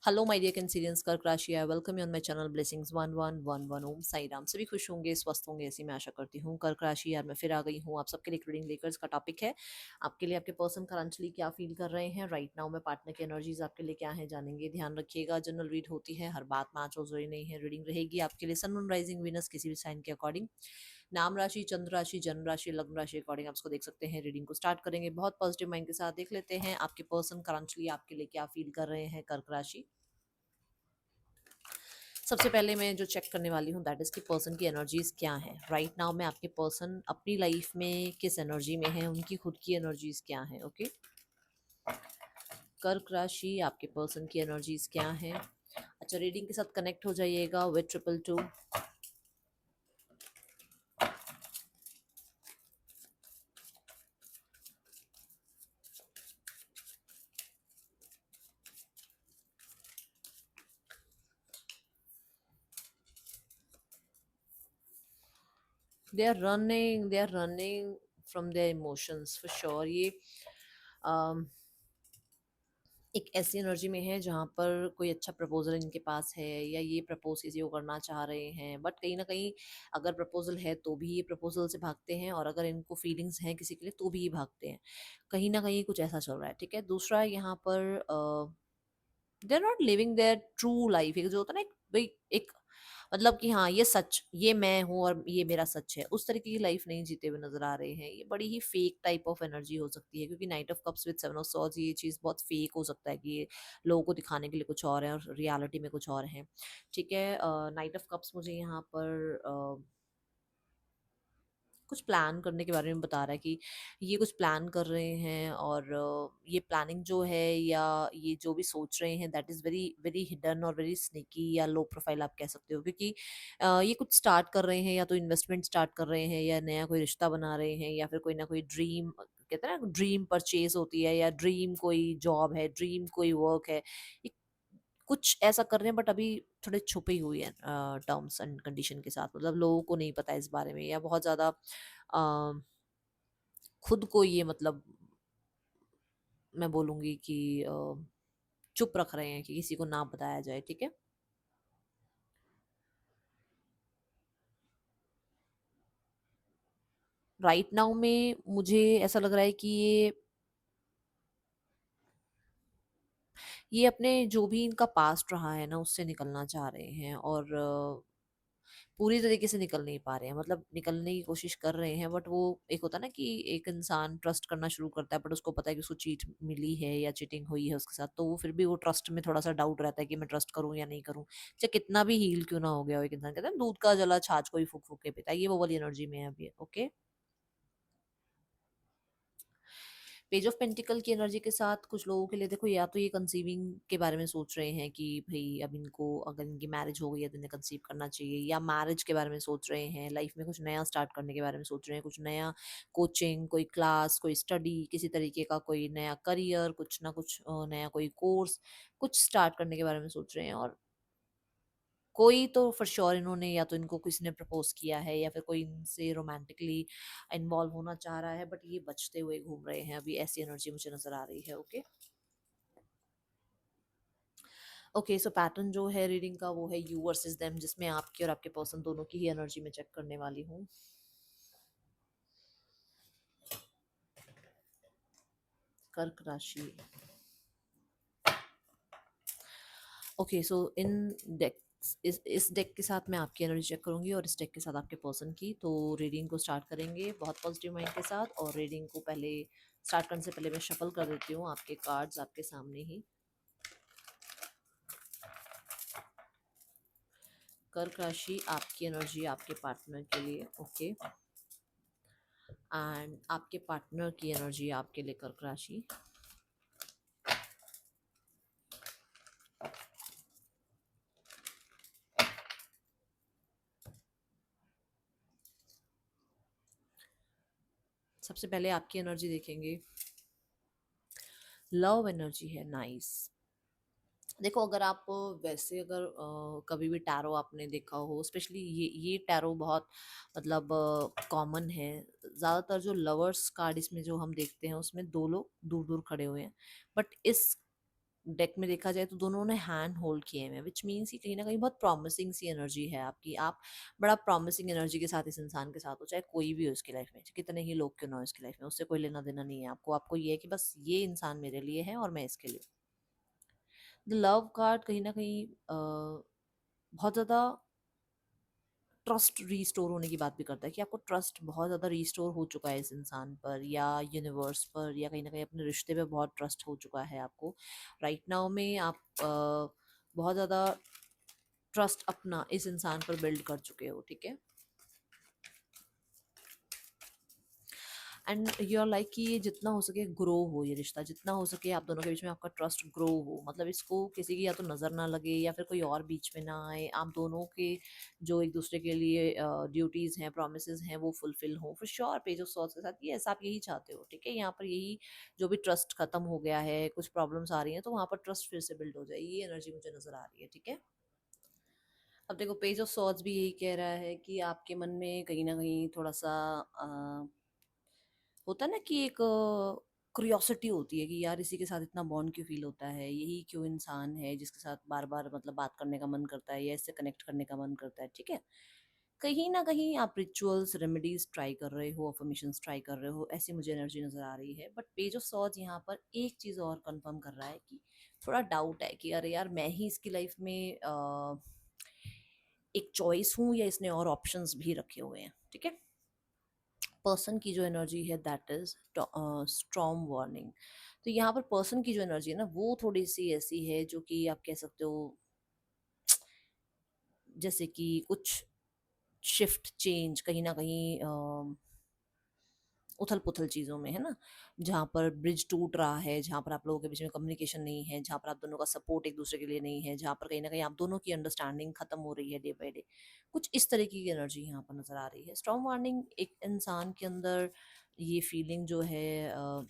Hello my dear कैंसिलियंस, कर्क राशि। I welcome you on my channel blessings 1111। ओम साई राम। सभी खुश होंगे, स्वस्थ होंगे, ऐसी मैं आशा करती हूँ। कर्क राशि यार, मैं फिर आ गई हूँ आप सबके लिए रीडिंग लेकर। इसका टॉपिक है आपके लिए आपके पर्सन करंटली क्या फील कर रहे हैं राइट नाउ में। पार्टनर की एनर्जीज आपके लिए क्या है जानेंगे। ध्यान रखिएगा, जनरल रीड होती है, हर बात मैच हो जरूरी नहीं है। रीडिंग रहेगी आपके लिए सन मून राइजिंग विनस किसी भी साइन के अकॉर्डिंग। नाम राशि, चंद्र राशि, जन्म राशि, लग्न राशि अकॉर्डिंग आप इसको देख सकते हैं। रीडिंग को स्टार्ट करेंगे बहुत पॉजिटिव माइंड के साथ। देख लेते हैं आपके पर्सन करंटली आपके लिए क्या फील कर रहे हैं कर्क राशि। सबसे पहले मैं जो चेक करने वाली हूँ दैट इज कि पर्सन की एनर्जीज क्या है राइट नाउ में। आपके पर्सन अपनी लाइफ में किस एनर्जी में है, उनकी खुद की एनर्जीज क्या है। ओके, कर्क राशि आपके पर्सन की एनर्जीज क्या है। अच्छा, रीडिंग के साथ कनेक्ट हो जाइएगा with 222। They are running from their emotions for sure. ये um, एक ऐसी एनर्जी में है जहाँ पर कोई अच्छा प्रपोजल इनके पास है, या ये प्रपोज किसी को करना चाह रहे हैं, बट कहीं ना कहीं अगर प्रपोजल है तो भी ये प्रपोजल से भागते हैं, और अगर इनको फीलिंग्स हैं किसी के लिए तो भी ये भागते हैं। कहीं ना कहीं कुछ ऐसा चल रहा है। ठीक है, दूसरा यहाँ पर they are not living their true life. एक जो होता है ना, एक भाई एक मतलब कि हाँ ये सच, ये मैं हूँ और ये मेरा सच है, उस तरीके की लाइफ नहीं जीते हुए नजर आ रहे हैं। ये बड़ी ही फेक टाइप ऑफ एनर्जी हो सकती है, क्योंकि night of cups with seven of swords ये चीज़ बहुत फेक हो सकता है कि ये लोगों को दिखाने के लिए कुछ और है और रियलिटी में कुछ और है। ठीक है, नाइट ऑफ कप्स मुझे यहाँ पर कुछ प्लान करने के बारे में बता रहा है कि ये कुछ प्लान कर रहे हैं, और ये प्लानिंग जो है या ये जो भी सोच रहे हैं that is very very hidden और वेरी स्नेकी या लो प्रोफाइल आप कह सकते हो। क्योंकि ये कुछ स्टार्ट कर रहे हैं, या तो इन्वेस्टमेंट स्टार्ट कर रहे हैं, या नया कोई रिश्ता बना रहे हैं, या फिर कोई ना कोई ड्रीम, कहते हैं ना ड्रीम परचेज होती है, या ड्रीम कोई जॉब है, ड्रीम कोई वर्क है। ये कुछ ऐसा कर रहे हैं, बट अभी थोड़े छुपी हुई है टर्म्स एंड कंडीशन के साथ। मतलब लोगों को नहीं पता इस बारे में, या बहुत ज़्यादा खुद को ये मतलब मैं बोलूँगी कि चुप रख रहे हैं कि किसी को ना बताया जाए। ठीक है, राइट नाउ में मुझे ऐसा लग रहा है कि ये अपने जो भी इनका पास्ट रहा है ना उससे निकलना चाह रहे हैं, और पूरी तरीके से निकल नहीं पा रहे हैं। मतलब निकलने की कोशिश कर रहे हैं, बट वो एक होता है ना कि एक इंसान ट्रस्ट करना शुरू करता है, बट उसको पता है कि उसको चीट मिली है या चीटिंग हुई है उसके साथ, तो वो फिर भी वो ट्रस्ट में थोड़ा सा डाउट रहता है कि मैं ट्रस्ट करूं या नहीं करूं, चाहे कितना भी हील क्यों ना हो गया हो। एक इंसान कहता है ना, दूध का जला छाछ कोई फूक फूक के पीता है, ये वो वाली एनर्जी में है अभी। ओके, पेज ऑफ पेंटिकल की एनर्जी के साथ कुछ लोगों के लिए देखो, या तो ये कंसीविंग के बारे में सोच रहे हैं कि भाई अब इनको अगर इनकी मैरिज हो गई है तो इन्हें कंसीव करना चाहिए, या मैरिज के बारे में सोच रहे हैं, लाइफ में कुछ नया स्टार्ट करने के बारे में सोच रहे हैं, कुछ नया कोचिंग, कोई क्लास, कोई स्टडी, किसी तरीके का कोई नया करियर, कुछ ना कुछ नया कोई कोर्स, कुछ स्टार्ट करने के बारे में सोच रहे हैं। और कोई तो फॉर श्योर इन्होंने, या तो इनको किसी ने प्रपोज किया है, या फिर कोई इनसे रोमांटिकली इन्वॉल्व होना चाह रहा है, बट ये बचते हुए घूम रहे हैं अभी। ऐसी एनर्जी मुझे नजर आ रही है। ओके, ओके, सो पैटर्न जो है रीडिंग का वो है यू वर्सेस देम, जिसमें आपके और आपके पर्सन दोनों की ही एनर्जी में चेक करने वाली हूँ। कर्क राशि। ओके, सो इन डेक इस डेक के साथ मैं आपकी एनर्जी चेक करूंगी, और इस डेक के साथ आपके पर्सन की। तो रीडिंग को स्टार्ट करेंगे बहुत पॉजिटिव माइंड के साथ, और रीडिंग को पहले स्टार्ट करने से पहले मैं शफल कर देती हूँ आपके कार्ड्स आपके सामने ही। कर्क राशि आपकी एनर्जी आपके पार्टनर के लिए। ओके, एंड आपके पार्टनर की एनर्जी आपके लिए कर्क राशि। सबसे पहले आपकी एनर्जी देखेंगे, लव एनर्जी है। नाइस। देखो, अगर आप वैसे अगर कभी भी टैरो आपने देखा हो, स्पेशली ये टैरो बहुत मतलब कॉमन है। ज़्यादातर जो लवर्स कार्ड इसमें जो हम देखते हैं उसमें दो लोग दूर दूर खड़े हुए हैं, बट इस डेक में देखा जाए तो दोनों ने हैंड होल्ड किए हुए हैं, विच मीन्स कि कहीं ना कहीं बहुत प्रॉमिसिंग सी एनर्जी है आपकी। आप बड़ा प्रॉमिसिंग एनर्जी के साथ इस इंसान के साथ हो, चाहे कोई भी हो इसकी लाइफ में, कितने ही लोग क्यों ना हो इसकी लाइफ में, उससे कोई लेना देना नहीं है आपको। आपको ये है कि बस ये इंसान मेरे लिए है और मैं इसके लिए। द लव कार्ड कहीं ना कहीं बहुत ज़्यादा ट्रस्ट रीस्टोर होने की बात भी करता है, कि आपको ट्रस्ट बहुत ज़्यादा रीस्टोर हो चुका है इस इंसान पर या यूनिवर्स पर, या कहीं ना कहीं अपने रिश्ते पे बहुत ट्रस्ट हो चुका है आपको। राइट नाउ में आप बहुत ज़्यादा ट्रस्ट अपना इस इंसान पर बिल्ड कर चुके हो, ठीक है। एंड यू आर लाइक कि ये जितना हो सके ग्रो हो, ये रिश्ता जितना हो सके आप दोनों के बीच में आपका ट्रस्ट ग्रो हो, मतलब इसको किसी की या तो नज़र ना लगे या फिर कोई और बीच में ना आए, आप दोनों के जो एक दूसरे के लिए ड्यूटीज़ हैं, प्रोमिस हैं, वो फुलफिल हो for sure. Page of sorts के साथ ये ऐसा आप यही चाहते हो, ठीक है। यहाँ पर यही, जो भी ट्रस्ट खत्म हो गया है, कुछ प्रॉब्लम्स आ रही हैं, तो वहाँ पर ट्रस्ट फिर से बिल्ड हो जाए, ये एनर्जी मुझे नज़र आ रही है, ठीक है। अब देखो पेज ऑफ सॉर्ट्स भी यही कह रहा है कि आपके मन में कहीं ना कहीं थोड़ा सा होता है ना कि एक क्यूरियोसिटी होती है कि यार इसी के साथ इतना बॉन्ड क्यों फील होता है, यही क्यों इंसान है जिसके साथ बार बार मतलब बात करने का मन करता है या इससे कनेक्ट करने का मन करता है, ठीक है। कहीं ना कहीं आप रिचुअल्स रेमेडीज ट्राई कर रहे हो, अफर्मेशंस ट्राई कर रहे हो, ऐसी मुझे एनर्जी नजर आ रही है। बट पेज ऑफ सॉर्ड्स यहाँ पर एक चीज़ और कंफर्म कर रहा है कि थोड़ा डाउट है कि अरे यार मैं ही इसकी लाइफ में एक चॉइस हूँ या इसने और ऑप्शंस भी रखे हुए हैं, ठीक है। पर्सन की जो एनर्जी है दैट इज स्ट्रॉन्ग वार्निंग। तो यहाँ पर पर्सन की जो एनर्जी है ना, वो थोड़ी सी ऐसी है जो कि आप कह सकते हो जैसे कि कुछ शिफ्ट चेंज कहीं ना कहीं उथल पुथल चीज़ों में है ना, जहाँ पर ब्रिज टूट रहा है, जहाँ पर आप लोगों के बीच में कम्युनिकेशन नहीं है, जहाँ पर आप दोनों का सपोर्ट एक दूसरे के लिए नहीं है, जहाँ पर कहीं ना कहीं आप दोनों की अंडरस्टैंडिंग खत्म हो रही है डे बाय डे। कुछ इस तरीके की एनर्जी यहाँ पर नजर आ रही है। स्ट्रॉन्ग वार्निंग एक इंसान के अंदर ये फीलिंग जो है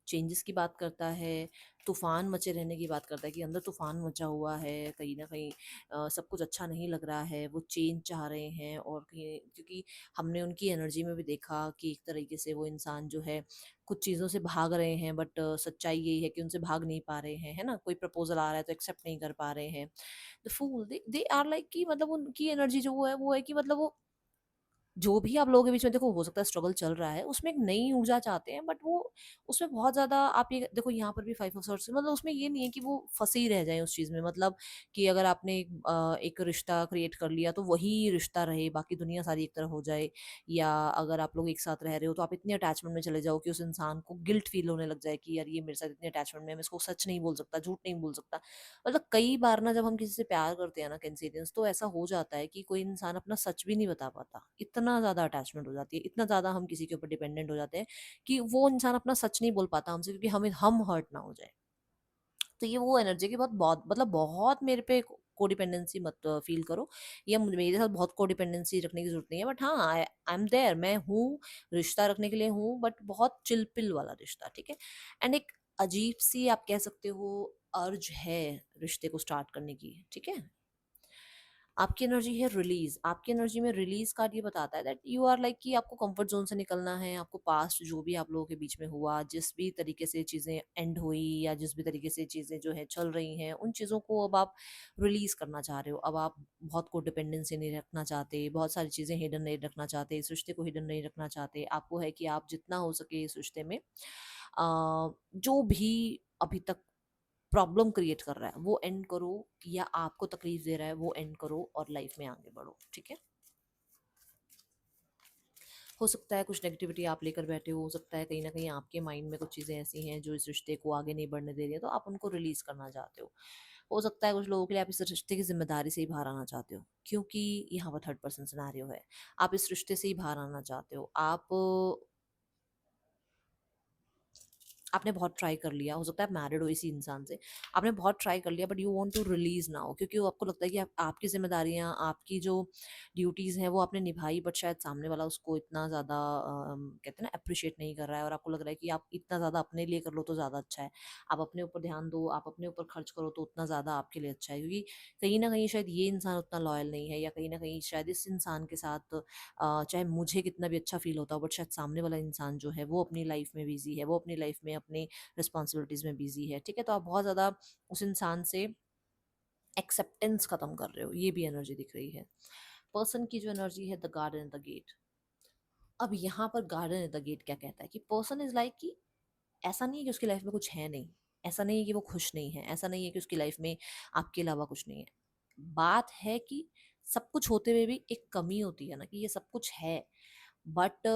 चेंजेस की बात करता है, तूफ़ान मचे रहने की बात करता है, कि अंदर तूफ़ान मचा हुआ है, कहीं न कहीं सब कुछ अच्छा नहीं लग रहा है, वो चेंज चाह रहे हैं। और कहीं क्योंकि हमने उनकी एनर्जी में भी देखा कि एक तरीके से वो इंसान जो है कुछ चीज़ों से भाग रहे हैं, बट सच्चाई यही है कि उनसे भाग नहीं पा रहे हैं, है ना? कोई प्रपोज़ल आ रहा है तो एक्सेप्ट नहीं कर पा रहे हैं। The fool they are like कि मतलब उनकी एनर्जी जो वो है कि मतलब वो जो भी आप लोगों के बीच में देखो हो सकता है स्ट्रगल चल रहा है, उसमें एक नई ऊर्जा चाहते हैं, बट वो उसमें बहुत ज़्यादा आप ये देखो यहाँ पर भी 5 ऑफ सॉर्ड्स मतलब उसमें ये नहीं है कि वो फँसे ही रह जाएँ उस चीज़ में, मतलब कि अगर आपने एक रिश्ता क्रिएट कर लिया तो वही रिश्ता रहे, बाकी दुनिया सारी एक तरफ हो जाए। या अगर आप लोग एक साथ रह रहे हो तो आप इतने अटैचमेंट में चले जाओ कि उस इंसान को गिल्ट फ़ील होने लग जाए कि यार ये मेरे साथ इतने अटैचमेंट में है, मैं इसको सच नहीं बोल सकता, झूठ नहीं बोल सकता। मतलब कई बार ना जब हम किसी से प्यार करते हैं ना कैंसेरियंस, तो ऐसा हो जाता है कि कोई इंसान अपना सच भी नहीं बता पाता, इतना ज़्यादा अटैचमेंट हो जाती है, इतना ज़्यादा हम किसी के ऊपर डिपेंडेंट हो जाते हैं कि वो इंसान अपना सच नहीं बोल पाता हमसे, क्योंकि हमें हम हर्ट ना हो जाए। तो ये वो एनर्जी की बहुत बहुत मतलब बहुत मेरे पे कोडिपेंडेंसी मत फील करो, या मेरे साथ बहुत कोडिपेंडेंसी रखने की जरूरत नहीं है। बट हाँ, आई आई एम देयर, मैं हूँ, रिश्ता रखने के लिए हूँ, बट बहुत चिलपिल वाला रिश्ता, ठीक है। एंड एक अजीब सी आप कह सकते हो अर्ज है रिश्ते को स्टार्ट करने की, ठीक है। आपकी एनर्जी है रिलीज, आपकी एनर्जी में रिलीज कार्ड ये बताता है दैट यू आर लाइक कि आपको कंफर्ट जोन से निकलना है, आपको पास्ट जो भी आप लोगों के बीच में हुआ, जिस भी तरीके से चीज़ें एंड हुई या जिस भी तरीके से चीज़ें जो है चल रही हैं, उन चीज़ों को अब आप रिलीज करना चाह रहे हो। अब आप बहुत को डिपेंडेंसी नहीं रखना चाहते, बहुत सारी चीज़ें हिडन नहीं रखना चाहते, इस रिश्ते को हिडन नहीं रखना चाहते। आपको है कि आप जितना हो सके इस रिश्ते में जो भी अभी तक प्रॉब्लम क्रिएट कर रहा है वो एंड करो, या आपको तकलीफ दे रहा है वो एंड करो और लाइफ में आगे बढ़ो, ठीक है। हो सकता है कुछ नेगेटिविटी आप लेकर बैठे हो सकता है कहीं ना कहीं आपके माइंड में कुछ चीज़ें ऐसी हैं जो इस रिश्ते को आगे नहीं बढ़ने दे रही है, तो आप उनको रिलीज करना चाहते हो सकता है कुछ लोगों के लिए आप इस रिश्ते की जिम्मेदारी से ही बाहर आना चाहते हो, क्योंकि यहाँ पर थर्ड पर्सन सिनेरियो है। आप इस रिश्ते से ही बाहर आना चाहते हो, आप आपने बहुत ट्राई कर लिया, हो सकता है आप मैरिड हो इसी इंसान से, आपने बहुत ट्राई कर लिया, but you want to release now, क्योंकि वो आपको लगता है कि आपकी जिम्मेदारियां, आपकी जो ड्यूटीज़ हैं वो आपने निभाई, बट शायद सामने वाला उसको इतना ज़्यादा कहते हैं ना अप्रिशिएट नहीं कर रहा है, और आपको लग रहा है कि आप इतना ज़्यादा अपने लिए कर लो तो ज़्यादा अच्छा है, आप अपने ऊपर ध्यान दो, आप अपने ऊपर खर्च करो तो उतना ज़्यादा आपके लिए अच्छा है। क्योंकि कहीं ना कहीं शायद ये इंसान उतना लॉयल नहीं है, या कहीं ना कहीं शायद इस इंसान के साथ चाहे मुझे कितना भी अच्छा फील होता हो, बट शायद सामने वाला इंसान जो है वो अपनी लाइफ में बिजी है, वो अपनी लाइफ में अपने रिस्पॉन्सिबिलिटीज़ में बिजी है, ठीक है, तो आप बहुत ज़्यादा उस इंसान से एक्सेप्टेंस खत्म कर रहे हो, ये भी एनर्जी दिख रही है। पर्सन की जो एनर्जी है the garden and the gate. अब यहाँ पर गार्डन एंड द गेट क्या कहता है कि पर्सन इज लाइक कि ऐसा नहीं है कि उसकी लाइफ में कुछ है नहीं, ऐसा नहीं है कि वो खुश नहीं है, ऐसा नहीं है कि उसकी लाइफ में आपके अलावा कुछ नहीं है। बात है कि सब कुछ होते हुए भी एक कमी होती है ना, कि ये सब कुछ है बट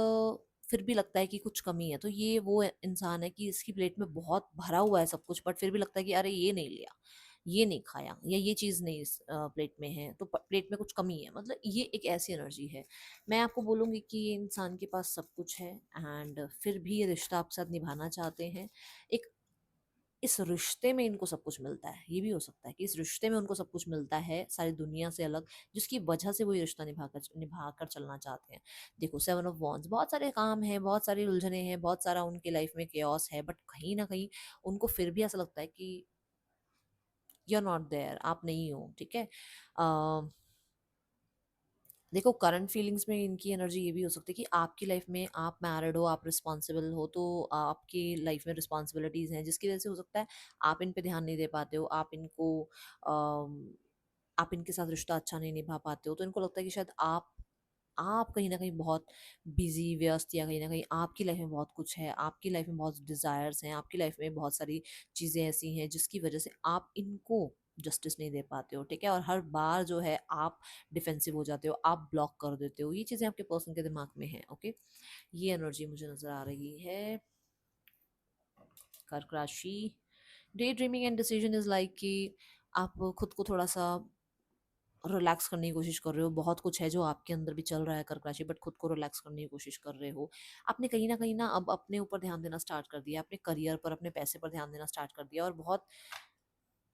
फिर भी लगता है कि कुछ कमी है। तो ये वो इंसान है कि इसकी प्लेट में बहुत भरा हुआ है सब कुछ, बट फिर भी लगता है कि अरे ये नहीं लिया, ये नहीं खाया, या ये चीज़ नहीं इस प्लेट में है, तो प्लेट में कुछ कमी है। मतलब ये एक ऐसी एनर्जी है। मैं आपको बोलूँगी कि ये इंसान के पास सब कुछ है एंड फिर भी ये रिश्ता आपके साथ निभाना चाहते हैं। एक इस रिश्ते में इनको सब कुछ मिलता है, ये भी हो सकता है कि इस रिश्ते में उनको सब कुछ मिलता है सारी दुनिया से अलग, जिसकी वजह से वो ये रिश्ता निभा कर चलना चाहते हैं। देखो, 7 ऑफ वॉन्ड्स, बहुत सारे काम हैं, बहुत सारी उलझने हैं, बहुत सारा उनकी लाइफ में केओस है, बट कहीं ना कहीं उनको फिर भी ऐसा लगता है कि यू आर नॉट देयर, आप नहीं हो, ठीक है। देखो, करंट फीलिंग्स में इनकी एनर्जी ये भी हो सकती है कि आपकी लाइफ में आप मैरिड हो, आप रिस्पॉन्सिबल हो, तो आपकी लाइफ में रिस्पॉन्सिबिलिटीज़ हैं जिसकी वजह से हो सकता है आप इन पे ध्यान नहीं दे पाते हो, आप इनके साथ रिश्ता अच्छा नहीं निभा पाते हो। तो इनको लगता है कि शायद आप कहीं ना कहीं बहुत बिजी व्यस्त, या कहीं ना कहीं आपकी लाइफ में बहुत कुछ है, आपकी लाइफ में बहुत डिज़ायर्स हैं, आपकी लाइफ में बहुत सारी चीज़ें ऐसी हैं जिसकी वजह से आप इनको जस्टिस नहीं दे पाते हो, ठीक है। और हर बार जो है आप डिफेंसिव हो जाते हो, आप ब्लॉक कर देते हो, ये चीज़ें आपके पर्सन के दिमाग में हैं, ओके। ये एनर्जी मुझे नज़र आ रही है। कर्क राशि, day dreaming and decision is like कि आप खुद को थोड़ा सा रिलैक्स करने की कोशिश कर रहे हो। बहुत कुछ है जो आपके अंदर भी चल रहा है कर्क राशि, बट खुद को रिलैक्स करने की कोशिश कर रहे हो। आपने कहीं ना अब अपने ऊपर ध्यान देना स्टार्ट कर दिया, अपने करियर पर, अपने पैसे पर ध्यान देना स्टार्ट कर दिया, और बहुत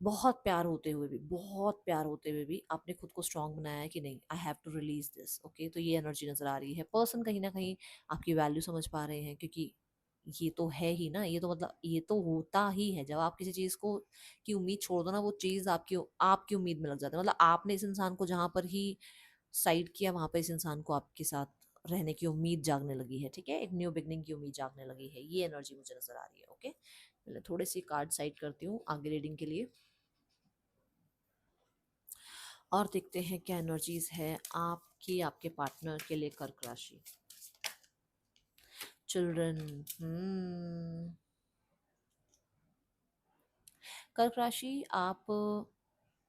बहुत प्यार होते हुए भी, बहुत प्यार होते हुए भी आपने खुद को स्ट्रांग बनाया है कि नहीं, I have to release this, okay. तो ये एनर्जी नजर आ रही है। पर्सन कहीं ना कहीं आपकी वैल्यू समझ पा रहे हैं, क्योंकि ये तो है ही ना, ये तो मतलब ये तो होता ही है, जब आप किसी चीज को की उम्मीद छोड़ दो ना, वो चीज आपकी आपकी उम्मीद में लग जाती है। मतलब आपने इस इंसान को जहां पर ही साइड किया, वहां पर इस इंसान को आपके साथ रहने की उम्मीद जागने लगी है, ठीक है। एक न्यू बिगनिंग की उम्मीद जागने लगी है। ये एनर्जी मुझे नजर आ रही है, ओके। मैं थोड़ी सी कार्ड साइड करती हूँ आगे रीडिंग के लिए, और देखते हैं क्या एनर्जीज है आपकी आपके पार्टनर के लिए कर्क राशि। चिल्ड्रन, कर्क राशि,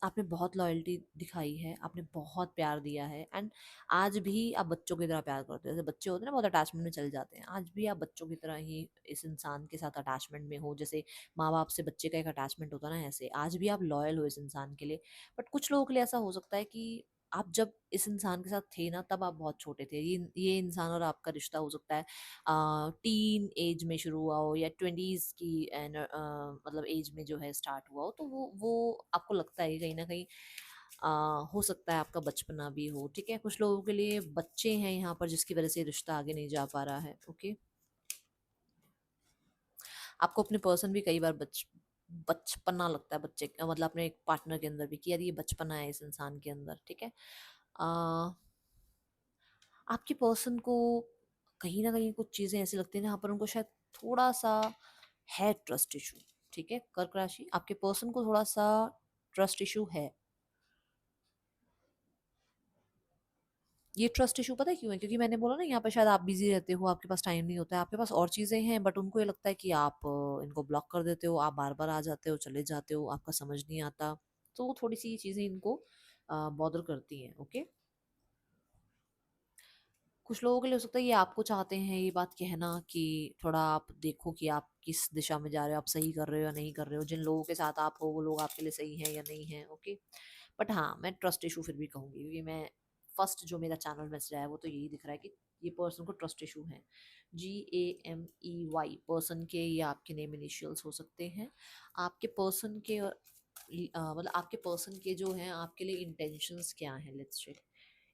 आपने बहुत लॉयल्टी दिखाई है, आपने बहुत प्यार दिया है, एंड आज भी आप बच्चों की तरह प्यार करते हो। जैसे बच्चे होते हैं ना, बहुत अटैचमेंट में चल जाते हैं, आज भी आप बच्चों की तरह ही इस इंसान के साथ अटैचमेंट में हो। जैसे माँ बाप से बच्चे का एक अटैचमेंट होता है ना, ऐसे आज भी आप लॉयल हो इस इंसान के लिए। बट कुछ लोगों के लिए ऐसा हो सकता है कि आप जब इस इंसान के साथ थे ना, तब आप बहुत छोटे थे। ये इंसान और आपका रिश्ता हो सकता है टीन एज में शुरू हुआ हो, या 20s की मतलब एज में जो है स्टार्ट हुआ हो। तो वो आपको लगता है कि कहीं ना कहीं हो सकता है आपका बचपना भी हो, ठीक है। कुछ लोगों के लिए बच्चे हैं यहाँ पर जिसकी वजह से रिश्ता आगे नहीं जा पा रहा है, ओके। आपको अपने पर्सन भी कई बार बचपना लगता है, बच्चे मतलब अपने एक पार्टनर के अंदर भी, कि यार ये बचपना है इस इंसान के अंदर, ठीक है। आपके पर्सन को कहीं ना कहीं कुछ चीज़ें ऐसी लगती हैं जहाँ पर उनको शायद थोड़ा सा है ट्रस्ट इशू, ठीक है। कर्क राशि, आपके पर्सन को थोड़ा सा ट्रस्ट इशू है। ये ट्रस्ट इशू पता है क्यों है? क्योंकि मैंने बोला ना, यहाँ पर शायद आप बिजी रहते हो, आपके पास टाइम नहीं होता है, आपके पास और चीज़ें हैं, बट उनको ये लगता है कि आप इनको ब्लॉक कर देते हो, आप बार बार आ जाते हो, चले जाते हो, आपका समझ नहीं आता। तो वो थोड़ी सी ये चीज़ें इनको बॉदर करती हैं, ओके। कुछ लोगों के लिए हो सकता है ये आपको चाहते हैं ये बात कहना कि थोड़ा आप देखो कि आप किस दिशा में जा रहे हो, आप सही कर रहे हो या नहीं कर रहे हो, जिन लोगों के साथ आप हो वो लोग आपके लिए सही हैं या नहीं है, ओके। बट हाँ, मैं ट्रस्ट इशू फिर भी कहूँगी, क्योंकि मैं फर्स्ट जो मेरा चैनल मैसेज आया वो तो यही दिख रहा है कि ये पर्सन को ट्रस्ट इशू है। GAMEY पर्सन के, या आपके नेम इनिशियल्स हो सकते हैं। आपके पर्सन के मतलब आपके पर्सन के जो हैं आपके लिए इंटेंशंस क्या हैं, लेट्स चेक।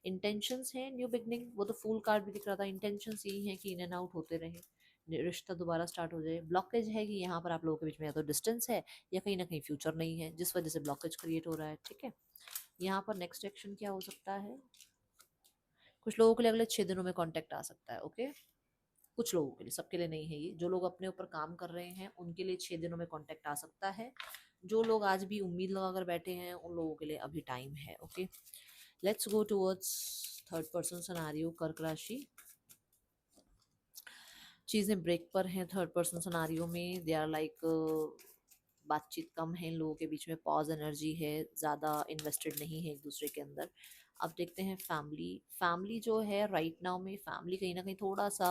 इंटेंशंस हैं न्यू बिगनिंग, वो तो फुल कार्ड भी दिख रहा था। इंटेंशंस यही है कि इन एंड आउट होते रहे, रिश्ता दोबारा स्टार्ट हो जाए। ब्लॉकेज है कि यहाँ पर आप लोगों के बीच में या तो डिस्टेंस है, या कहीं ना कहीं फ्यूचर नहीं है, जिस वजह से ब्लॉकेज क्रिएट हो रहा है, ठीक है। यहाँ पर नेक्स्ट एक्शन क्या हो सकता है? कुछ लोगों के लिए अगले 6 दिनों में कॉन्टेक्ट आ सकता है, ओके। कुछ लोगों के लिए, सबके लिए नहीं है ये। जो लोग अपने ऊपर काम कर रहे हैं उनके लिए 6 दिनों में कॉन्टेक्ट आ सकता है। जो लोग आज भी उम्मीद लगा कर बैठे हैं उन लोगों के लिए अभी टाइम है। Okay, let's go towards third person scenario, कर्क राशि। चीज़ें ब्रेक पर हैं थर्ड पर्सन सिनेरियो में। दे आर लाइक बातचीत कम है इन लोगों के बीच में, पॉज एनर्जी है, ज़्यादा इन्वेस्टेड नहीं है एक दूसरे के अंदर। अब देखते हैं फैमिली। फैमिली जो है राइट नाउ में, फैमिली कहीं ना कहीं थोड़ा सा,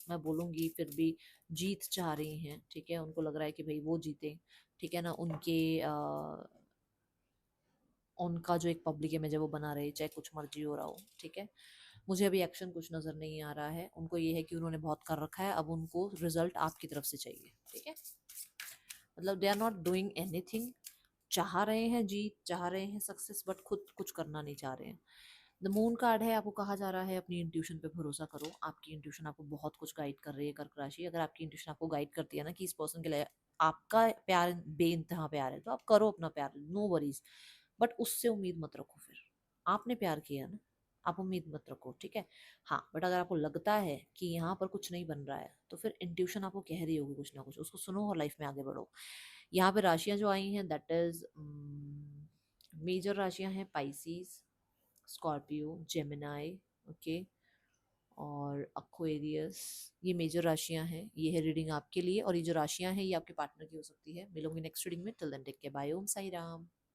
मैं बोलूँगी फिर भी जीत चाह रही हैं। ठीक है, उनको लग रहा है कि भाई वो जीते। ठीक है ना, उनका जो एक पब्लिक इमेज है वो बना रहे, चाहे कुछ मर्जी हो रहा हो। ठीक है, मुझे अभी एक्शन कुछ नज़र नहीं आ रहा है। उनको ये है कि उन्होंने बहुत कर रखा है, अब उनको रिजल्ट आपकी तरफ से चाहिए। ठीक है, मतलब they are not doing anything. चाह रहे हैं जीत, चाह रहे हैं सक्सेस, बट खुद कुछ करना नहीं चाह रहे हैं। द मून कार्ड है, आपको कहा जा रहा है अपनी इंट्यूशन पे भरोसा करो। आपकी इंट्यूशन आपको बहुत कुछ गाइड कर रही है कर्क राशि। अगर आपकी इंट्यूशन आपको गाइड करती है ना कि इस पर्सन के लिए आपका प्यार बेइंतहा प्यार है, तो आप करो अपना प्यार, नो वरीज। बट उससे उम्मीद मत रखो। फिर आपने प्यार किया ना, आप उम्मीद मत रखो। ठीक है, हाँ, बट अगर आपको लगता है कि यहाँ पर कुछ नहीं बन रहा है तो फिर इंट्यूशन आपको कह रही होगी कुछ ना कुछ, उसको सुनो और लाइफ में आगे बढ़ो। यहाँ पे राशियां जो आई हैं दैट इज मेजर राशियां हैं पाइसिस, स्कॉर्पियो, जेमिनाई, ओके, और अक्वेरियस। ये मेजर राशियां हैं। ये है रीडिंग आपके लिए, और ये जो राशियां हैं ये आपके पार्टनर की हो सकती है। मिलूंगी नेक्स्ट रीडिंग में। Till then take care, bye, Om Sai Ram.